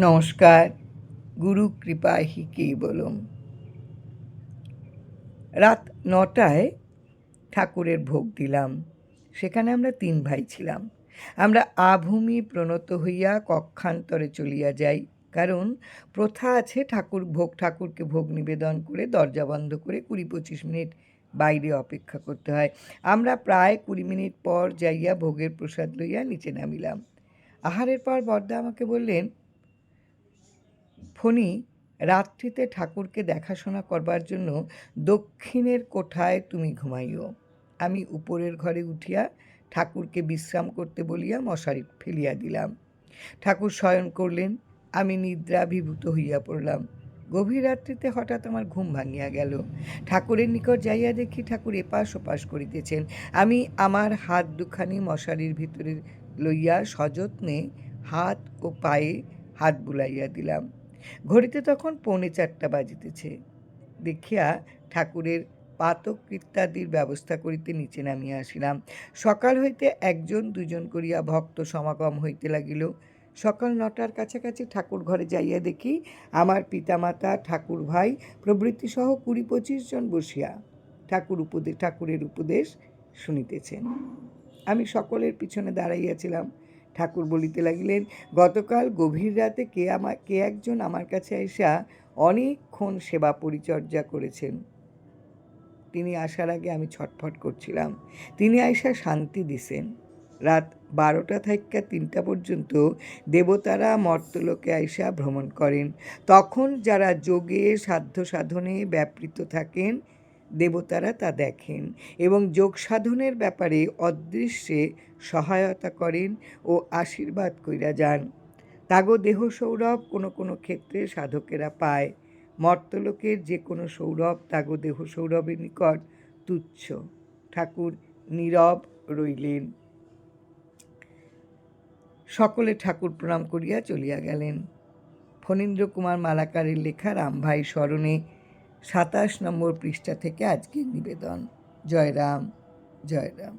নমস্কার। গুরু কৃপা হি কেবলম। রাত ৯টায় ঠাকুরের ভোগ দিলাম। সেখানে আমরা ৩ ভাই ছিলাম। আমরা আভূমি প্রণত হইয়া কক্ষান্তরে চলিয়া যাই, কারণ প্রথা আছে ঠাকুরকে ভোগ নিবেদন করে দরজা বন্ধ করে ২০-২৫ মিনিট বাইরে অপেক্ষা করতে হয়। আমরা প্রায় ২০ মিনিট পর যাইয়া ভোগের প্রসাদ লইয়া নিচে নামিলাম। আহারের পর বরদা আমাকে বললেন, ফণি, রাত্রিতে ঠাকুরকে দেখাশোনা করবার জন্য দক্ষিণের কোঠায় তুমি ঘুমাইও। আমি উপরের ঘরে উঠিয়া ঠাকুরকে বিশ্রাম করতে বলিয়া মশারি ফেলিয়া দিলাম। ঠাকুর শয়ন করলেন। আমি নিদ্রাভিভূত হইয়া পড়লাম। গভীর রাত্রিতে হঠাৎ আমার ঘুম ভাঙিয়া গেল। ঠাকুরের নিকট যাইয়া দেখি ঠাকুর এপাশ ওপাশ করিতেছেন। আমি আমার হাত দুখানি মশারির ভিতরে লইয়া সযত্নে হাত ও পায়ে হাত বুলাইয়া দিলাম। ঘড়িতে তখন 3:45 বাজিতেছে। দেখিয়া ঠাকুরের পাতক ইত্যাদির ব্যবস্থা করিতে নিচে নামিয়া আসিলাম। সকাল হইতে 1-2 করিয়া ভক্ত সমাগম হইতে লাগিল। সকাল 9টার কাছাকাছি ঠাকুর ঘরে যাইয়া দেখি আমার পিতামাতা, ঠাকুর ভাই প্রভৃতি সহ 20-25 জন বসিয়া ঠাকুরের উপদেশ শুনিতেছেন। আমি সকলের পিছনে দাঁড়াইয়াছিলাম। ঠাকুর বলিতে লাগিলেন, গতকাল গভীর রাতে কে একজন আমার কাছে আইসা অনেকক্ষণ সেবা পরিচর্যা করেছেন। তিনি আসার আগে আমি ছটফট করছিলাম। তিনি আইসা শান্তি দিছেন। রাত 12টা থেকে 3টা পর্যন্ত দেবতারা মর্তলোকে আইসা ভ্রমণ করেন। তখন যারা যোগে সাধ্য সাধনে ব্যাপৃত থাকেন, দেবতারা তা দেখেন এবং যোগ সাধনের ব্যাপারে অদৃশ্যে সহায়তা করেন ও আশীর্বাদ কইরা যান। তাগো দেহ সৌরভ কোনো কোনো ক্ষেত্রে সাধকেরা পায়। মর্তলোকের যে কোনো সৌরভ তাগো দেহ সৌরভের নিকট তুচ্ছ। ঠাকুর নীরব রইলেন। সকলে ঠাকুর প্রণাম করিয়া চলিয়া গেলেন। ফণীন্দ্রকুমার মালাকারের লেখা রামভাই স্মরণে 27 নম্বর পৃষ্ঠা থেকে আজকের নিবেদন। জয় রাম, জয় রাম।